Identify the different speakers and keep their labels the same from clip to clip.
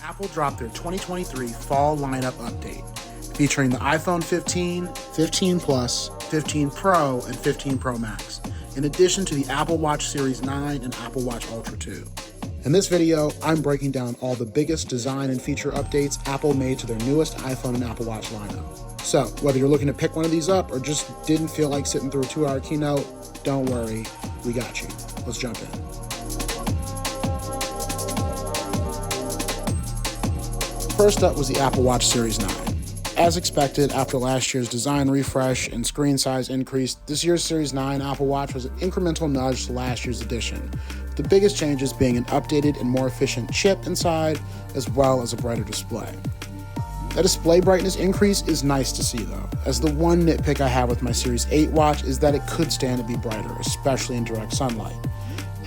Speaker 1: Apple dropped their 2023 fall lineup update, featuring the iPhone 15, 15 Plus, 15 Pro, and 15 Pro Max, in addition to the Apple Watch Series 9 and Apple Watch Ultra 2. In this video, I'm breaking down all the biggest design and feature updates Apple made to their newest iPhone and Apple Watch lineup. So, whether you're looking to pick one of these up or just didn't feel like sitting through a 2-hour keynote, don't worry, we got you. Let's jump in. First up was the Apple Watch Series 9. As expected, after last year's design refresh and screen size increase, this year's Series 9 Apple Watch was an incremental nudge to last year's edition, with the biggest changes being an updated and more efficient chip inside, as well as a brighter display. The display brightness increase is nice to see though, as the one nitpick I have with my Series 8 watch is that it could stand to be brighter, especially in direct sunlight.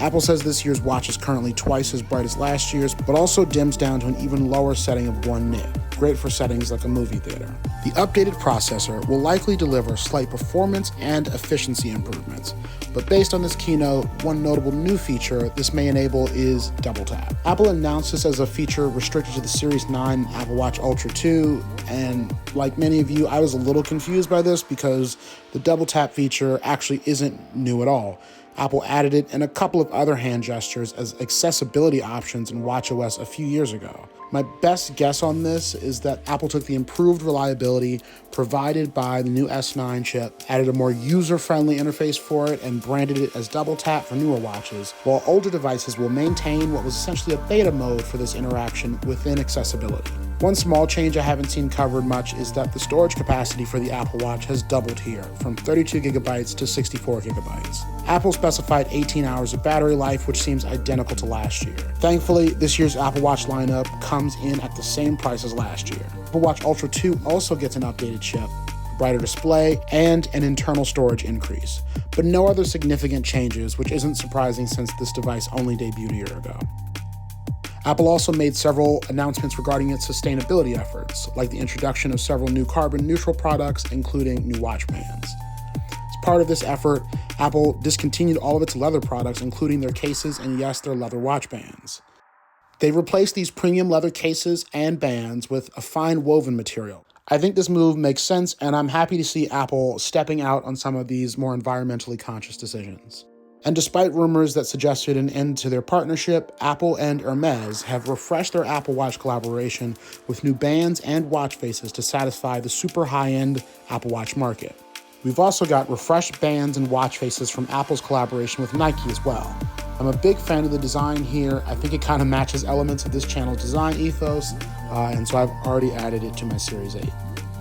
Speaker 1: Apple says this year's watch is currently twice as bright as last year's, but also dims down to an even lower setting of 1 nit, great for settings like a movie theater. The updated processor will likely deliver slight performance and efficiency improvements, but based on this keynote, one notable new feature this may enable is double tap. Apple announced this as a feature restricted to the Series 9 Apple Watch Ultra 2, and like many of you, I was a little confused by this because the double tap feature actually isn't new at all. Apple added it and a couple of other hand gestures as accessibility options in watchOS a few years ago. My best guess on this is that Apple took the improved reliability provided by the new S9 chip, added a more user-friendly interface for it, and branded it as double tap for newer watches, while older devices will maintain what was essentially a beta mode for this interaction within accessibility. One small change I haven't seen covered much is that the storage capacity for the Apple Watch has doubled here, from 32 gigabytes to 64 gigabytes. Apple specified 18 hours of battery life, which seems identical to last year. Thankfully, this year's Apple Watch lineup comes in at the same price as last year. Apple Watch Ultra 2 also gets an updated chip, a brighter display, and an internal storage increase, but no other significant changes, which isn't surprising since this device only debuted a year ago. Apple also made several announcements regarding its sustainability efforts, like the introduction of several new carbon-neutral products, including new watch bands. As part of this effort, Apple discontinued all of its leather products, including their cases and, yes, their leather watch bands. They replaced these premium leather cases and bands with a fine woven material. I think this move makes sense, and I'm happy to see Apple stepping out on some of these more environmentally conscious decisions. And despite rumors that suggested an end to their partnership, Apple and Hermes have refreshed their Apple Watch collaboration with new bands and watch faces to satisfy the super high-end Apple Watch market. We've also got refreshed bands and watch faces from Apple's collaboration with Nike as well. I'm a big fan of the design here. I think it kind of matches elements of this channel's design ethos, and so I've already added it to my Series 8.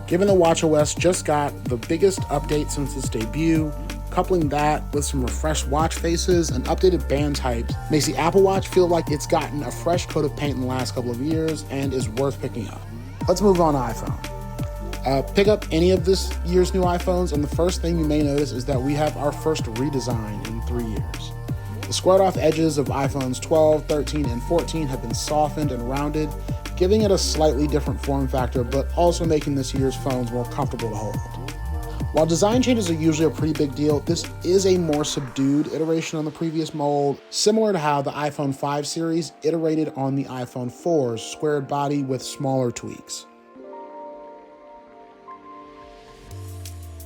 Speaker 1: Given that watchOS just got the biggest update since its debut, coupling that with some refreshed watch faces and updated band types makes the Apple Watch feel like it's gotten a fresh coat of paint in the last couple of years and is worth picking up. Let's move on to iPhone. Pick up any of this year's new iPhones, and the first thing you may notice is that we have our first redesign in 3 years. The squared-off edges of iPhones 12, 13, and 14 have been softened and rounded, giving it a slightly different form factor, but also making this year's phones more comfortable to hold. While design changes are usually a pretty big deal, this is a more subdued iteration on the previous mold, similar to how the iPhone 5 series iterated on the iPhone 4's squared body with smaller tweaks.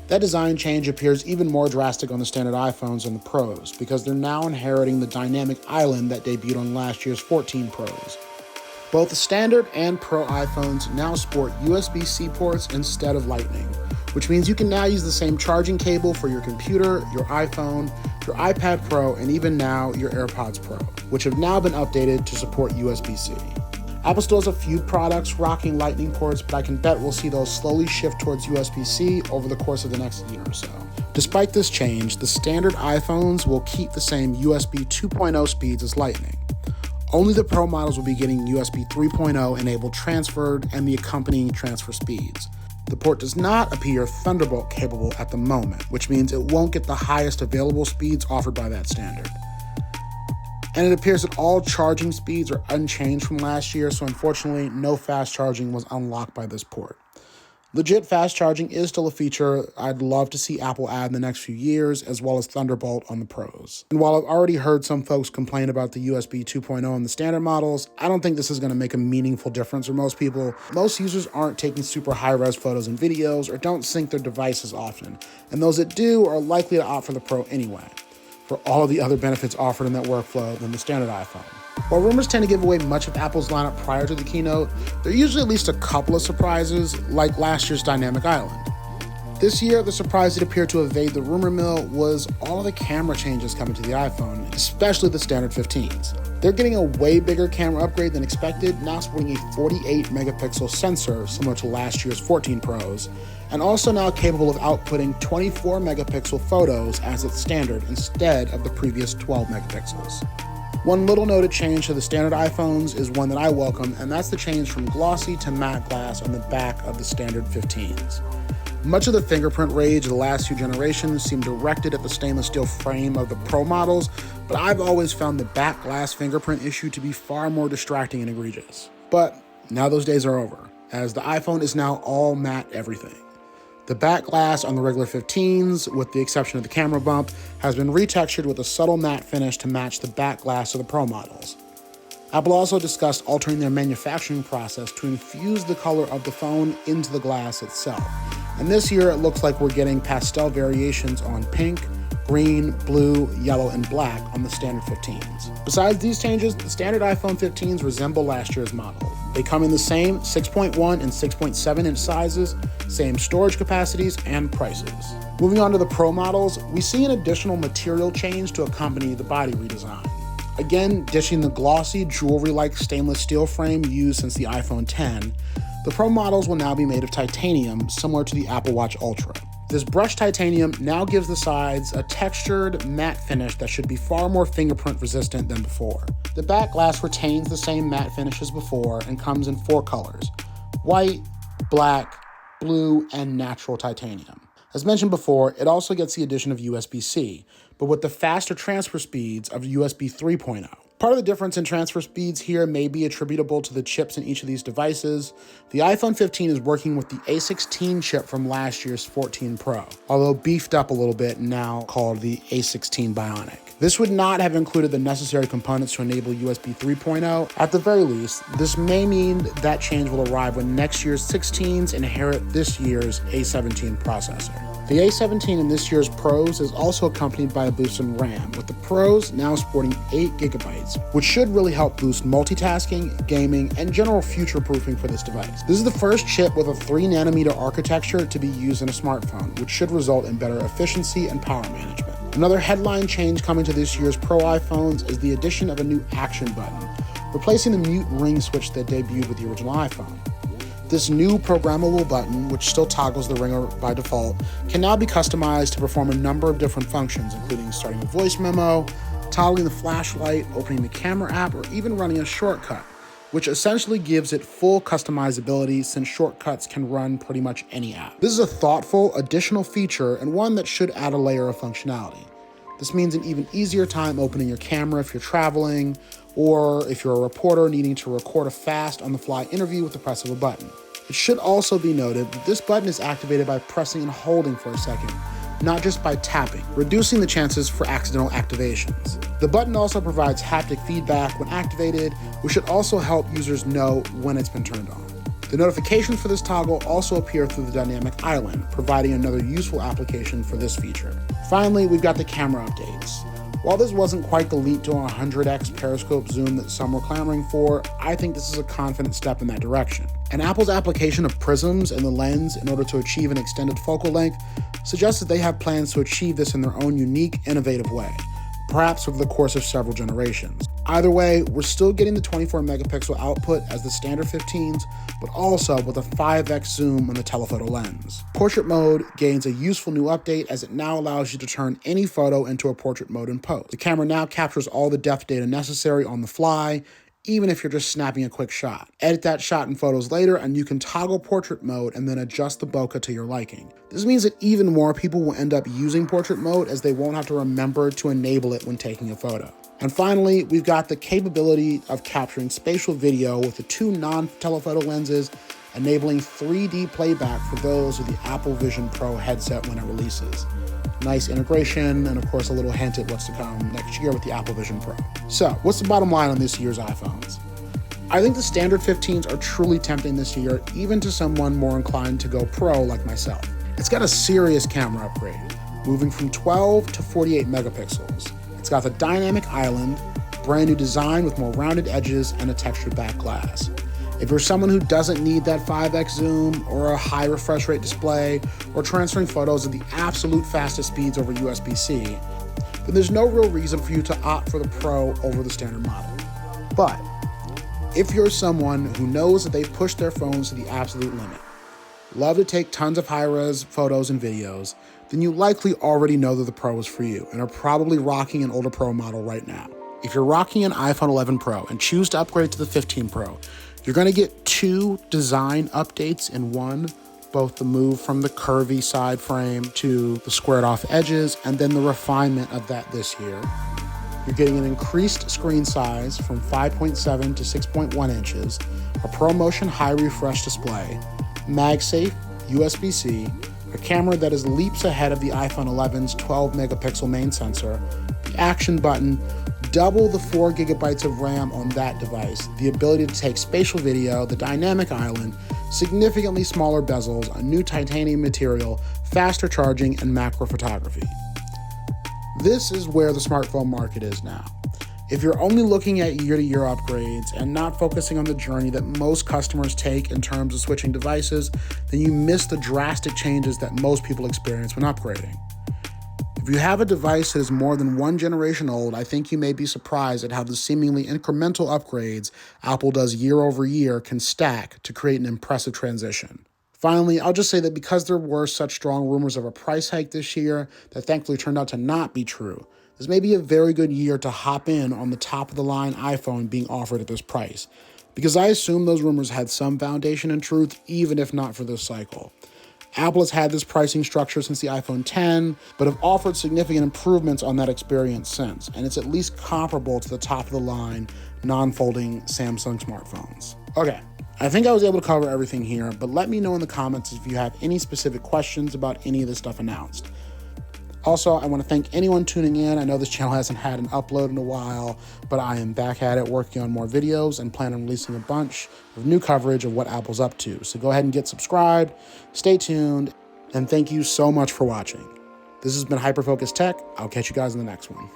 Speaker 1: That design change appears even more drastic on the standard iPhones than the Pros, because they're now inheriting the dynamic island that debuted on last year's 14 Pros. Both the standard and Pro iPhones now sport USB-C ports instead of Lightning, which means you can now use the same charging cable for your computer, your iPhone, your iPad Pro, and even now your AirPods Pro, which have now been updated to support USB-C. Apple still has a few products rocking Lightning ports, but I can bet we'll see those slowly shift towards USB-C over the course of the next year or so. Despite this change, the standard iPhones will keep the same USB 2.0 speeds as Lightning. Only the Pro models will be getting USB 3.0 enabled transferred and the accompanying transfer speeds. The port does not appear Thunderbolt capable at the moment, which means it won't get the highest available speeds offered by that standard. And it appears that all charging speeds are unchanged from last year, so unfortunately, no fast charging was unlocked by this port. Legit fast charging is still a feature I'd love to see Apple add in the next few years, as well as Thunderbolt on the Pros. And while I've already heard some folks complain about the USB 2.0 on the standard models, I don't think this is going to make a meaningful difference for most people. Most users aren't taking super high-res photos and videos or don't sync their devices often, and those that do are likely to opt for the Pro anyway, for all of the other benefits offered in that workflow than the standard iPhone. While rumors tend to give away much of Apple's lineup prior to the keynote, there are usually at least a couple of surprises, like last year's Dynamic Island. This year, the surprise that appeared to evade the rumor mill was all of the camera changes coming to the iPhone, especially the standard 15s. They're getting a way bigger camera upgrade than expected, now sporting a 48 megapixel sensor similar to last year's 14 Pros, and also now capable of outputting 24 megapixel photos as its standard instead of the previous 12 megapixels. One little noted change to the standard iPhones is one that I welcome, and that's the change from glossy to matte glass on the back of the standard 15s. Much of the fingerprint rage of the last few generations seemed directed at the stainless steel frame of the Pro models, but I've always found the back glass fingerprint issue to be far more distracting and egregious. But now those days are over, as the iPhone is now all matte everything. The back glass on the regular 15s, with the exception of the camera bump, has been retextured with a subtle matte finish to match the back glass of the Pro models. Apple also discussed altering their manufacturing process to infuse the color of the phone into the glass itself. And this year it looks like we're getting pastel variations on pink, green, blue, yellow, and black on the standard 15s. Besides these changes, the standard iPhone 15s resemble last year's model. They come in the same 6.1 and 6.7 inch sizes, same storage capacities, and prices. Moving on to the Pro models, we see an additional material change to accompany the body redesign. Again, ditching the glossy, jewelry-like stainless steel frame used since the iPhone X, the Pro models will now be made of titanium, similar to the Apple Watch Ultra. This brushed titanium now gives the sides a textured, matte finish that should be far more fingerprint resistant than before. The back glass retains the same matte finish as before and comes in 4 colors: white, black, blue, and natural titanium. As mentioned before, it also gets the addition of USB-C, but with the faster transfer speeds of USB 3.0. Part of the difference in transfer speeds here may be attributable to the chips in each of these devices. The iPhone 15 is working with the A16 chip from last year's 14 Pro, although beefed up a little bit and now called the A16 Bionic. This would not have included the necessary components to enable USB 3.0. At the very least, this may mean that change will arrive when next year's 16s inherit this year's A17 processor. The A17 in this year's Pros is also accompanied by a boost in RAM, with the Pros now sporting 8 gigabytes, which should really help boost multitasking, gaming, and general future-proofing for this device. This is the first chip with a 3nm architecture to be used in a smartphone, which should result in better efficiency and power management. Another headline change coming to this year's Pro iPhones is the addition of a new action button, replacing the mute ring switch that debuted with the original iPhone. This new programmable button, which still toggles the ringer by default, can now be customized to perform a number of different functions, including starting a voice memo, toggling the flashlight, opening the camera app, or even running a shortcut, which essentially gives it full customizability since shortcuts can run pretty much any app. This is a thoughtful, additional feature and one that should add a layer of functionality. This means an even easier time opening your camera if you're traveling, or if you're a reporter needing to record a fast on-the-fly interview with the press of a button. It should also be noted that this button is activated by pressing and holding for a second, not just by tapping, reducing the chances for accidental activations. The button also provides haptic feedback when activated, which should also help users know when it's been turned on. The notifications for this toggle also appear through the Dynamic Island, providing another useful application for this feature. Finally, we've got the camera updates. While this wasn't quite the leap to a 100x periscope zoom that some were clamoring for, I think this is a confident step in that direction. And Apple's application of prisms in the lens in order to achieve an extended focal length suggests that they have plans to achieve this in their own unique, innovative way, perhaps over the course of several generations. Either way, we're still getting the 24 megapixel output as the standard 15s, but also with a 5x zoom on the telephoto lens. Portrait mode gains a useful new update as it now allows you to turn any photo into a portrait mode in post. The camera now captures all the depth data necessary on the fly, even if you're just snapping a quick shot. Edit that shot in Photos later and you can toggle portrait mode and then adjust the bokeh to your liking. This means that even more people will end up using portrait mode as they won't have to remember to enable it when taking a photo. And finally, we've got the capability of capturing spatial video with the 2 non-telephoto lenses enabling 3D playback for those with the Apple Vision Pro headset when it releases. Nice integration, and of course a little hint at what's to come next year with the Apple Vision Pro. So, what's the bottom line on this year's iPhones? I think the standard 15s are truly tempting this year, even to someone more inclined to go pro like myself. It's got a serious camera upgrade, moving from 12 to 48 megapixels. It's got the dynamic island, brand new design with more rounded edges and a textured back glass. If you're someone who doesn't need that 5x zoom or a high refresh rate display or transferring photos at the absolute fastest speeds over USB-C, then there's no real reason for you to opt for the Pro over the standard model. But if you're someone who knows that they've pushed their phones to the absolute limit, love to take tons of high-res photos and videos, then you likely already know that the Pro is for you and are probably rocking an older Pro model right now. If you're rocking an iPhone 11 Pro and choose to upgrade to the 15 Pro, you're going to get 2 design updates in one, both the move from the curvy side frame to the squared off edges, and then the refinement of that this year. You're getting an increased screen size from 5.7 to 6.1 inches, a ProMotion high refresh display, MagSafe, USB-C, a camera that is leaps ahead of the iPhone 11's 12 megapixel main sensor, the action button, double the 4 gigabytes of RAM on that device, the ability to take spatial video, the dynamic island, significantly smaller bezels, a new titanium material, faster charging, and macro photography. This is where the smartphone market is now. If you're only looking at year-to-year upgrades and not focusing on the journey that most customers take in terms of switching devices, then you miss the drastic changes that most people experience when upgrading. If you have a device that is more than 1 generation old, I think you may be surprised at how the seemingly incremental upgrades Apple does year over year can stack to create an impressive transition. Finally, I'll just say that because there were such strong rumors of a price hike this year that thankfully turned out to not be true, this may be a very good year to hop in on the top-of-the-line iPhone being offered at this price, because I assume those rumors had some foundation in truth, even if not for this cycle. Apple has had this pricing structure since the iPhone X, but have offered significant improvements on that experience since, and it's at least comparable to the top-of-the-line, non-folding Samsung smartphones. Okay, I think I was able to cover everything here, but let me know in the comments if you have any specific questions about any of the stuff announced. Also, I want to thank anyone tuning in. I know this channel hasn't had an upload in a while, but I am back at it working on more videos and plan on releasing a bunch of new coverage of what Apple's up to. So go ahead and get subscribed, stay tuned, and thank you so much for watching. This has been Hyper Focus Tech. I'll catch you guys in the next one.